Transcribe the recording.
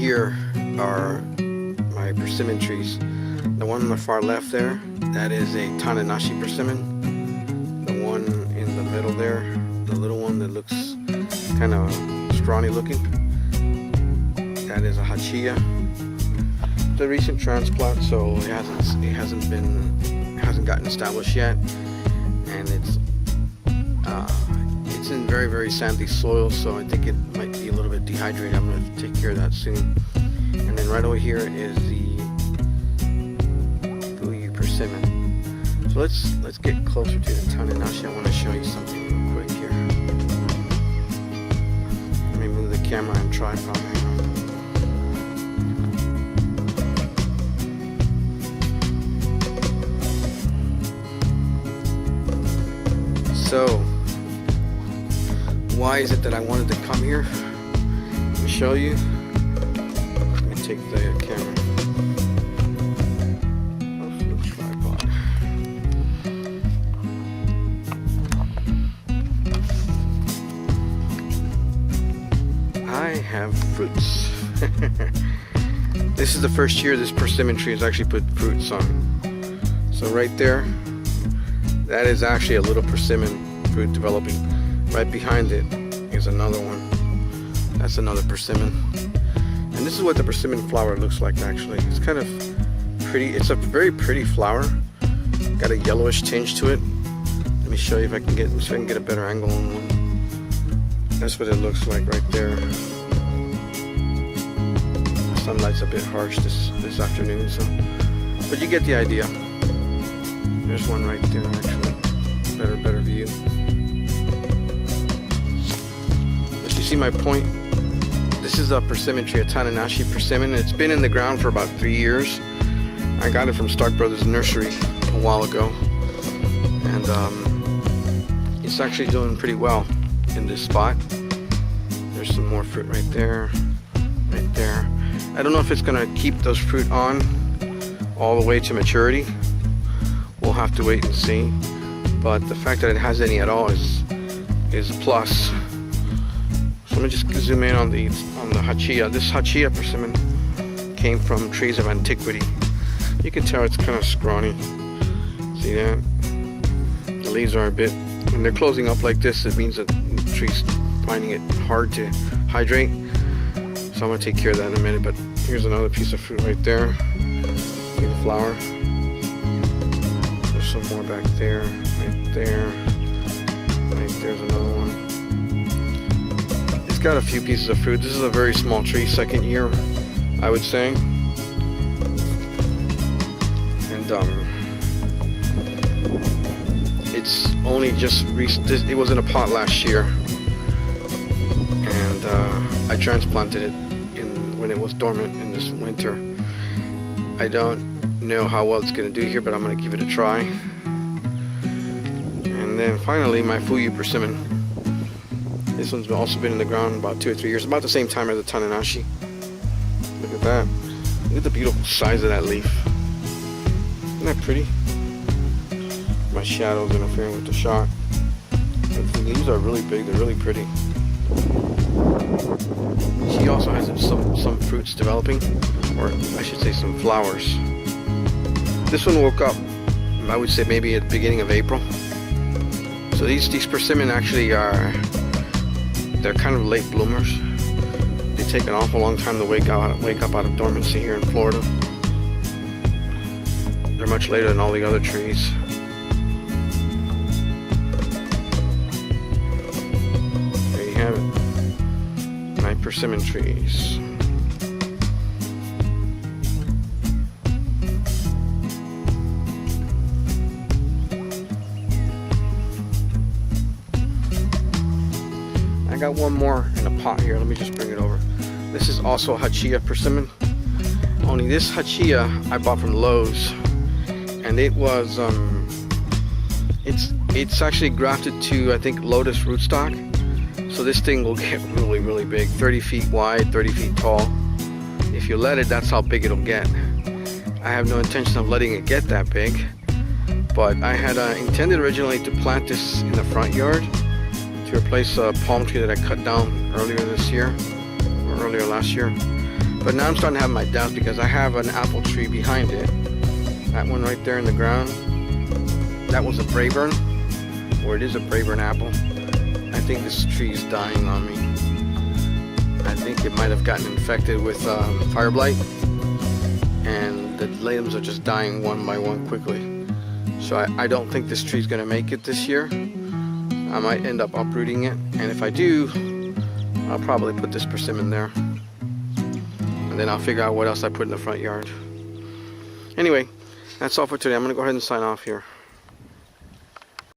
here are my persimmon trees. The one on the far left there, that is a Tananashi persimmon. The one in the middle there, the little one that looks kind of scrawny looking, that is a Hachiya. It's a recent transplant, so it hasn't gotten established yet, and it's in very, very sandy soil, so I think it might be a little bit dehydrated. I'm going to take care of that soon. And then right over here is the Persimmon. So let's get closer to the Tananashi. I want to show you something real quick here. Let me move the camera and tripod. So, why is it that I wanted to come here? Let me show you. Let me take the camera off the tripod. I have fruits. This is the first year this persimmon tree has actually put fruits on. So right there, that is actually a little persimmon fruit developing. Right behind it is another one. That's another persimmon. And this is what the persimmon flower looks like actually. It's kind of pretty. It's a very pretty flower. Got a yellowish tinge to it. Let me show you if I can get a better angle on one. That's what it looks like right there. The sunlight's a bit harsh this afternoon, so but you get the idea. There's one right there actually. Better view. But you see my point? This is a persimmon tree, a Tananashi persimmon. It's been in the ground for about 3 years. I got it from Stark Brothers Nursery a while ago. And it's actually doing pretty well in this spot. There's some more fruit right there. Right there. I don't know if it's gonna keep those fruit on all the way to maturity. We'll have to wait and see. But the fact that it has any at all is a plus. So let me just zoom in on the Hachiya. This Hachiya persimmon came from trees of antiquity. You can tell it's kind of scrawny. See that? The leaves are a bit, when they're closing up like this, it means that the tree's finding it hard to hydrate. So I'm gonna take care of that in a minute. But here's another piece of fruit right there. See the flower? There's some more back there. Right there. Right there's another one. It's got a few pieces of fruit. This is a very small tree, second year, I would say. And it's only just recent. It was in a pot last year, and I transplanted it when it was dormant in this winter. I don't know how well it's going to do here, but I'm going to give it a try. And then finally my Fuyu persimmon. This one's also been in the ground about 2 or 3 years, about the same time as the Tananashi. Look at that. Look at the beautiful size of that leaf. Isn't that pretty? My shadow's interfering with the shot. The leaves are really big, they're really pretty. She also has some fruits developing, or I should say some flowers. This one woke up, I would say maybe at the beginning of April. So these persimmon actually they're kind of late bloomers. They take an awful long time to wake up out of dormancy here in Florida. They're much later than all the other trees. There you have it. My persimmon trees. I got one more in a pot here. Let me just bring it over. This is also a Hachiya persimmon. Only this Hachiya I bought from Lowe's, and it was it's actually grafted to, I think, lotus rootstock. So this thing will get really, really big, 30 feet wide, 30 feet tall. If you let it, that's how big it'll get. I have no intention of letting it get that big, but I had intended originally to plant this in the front yard to replace a palm tree that I cut down earlier this year, or earlier last year. But now I'm starting to have my doubts because I have an apple tree behind it. That one right there in the ground. That was a Brayburn, or it is a Brayburn apple. I think this tree is dying on me. I think it might have gotten infected with fire blight, and the limbs are just dying one by one quickly. So I don't think this tree is going to make it this year. I might end up uprooting it, and if I do, I'll probably put this persimmon there. And then I'll figure out what else I put in the front yard. Anyway, that's all for today. I'm going to go ahead and sign off here.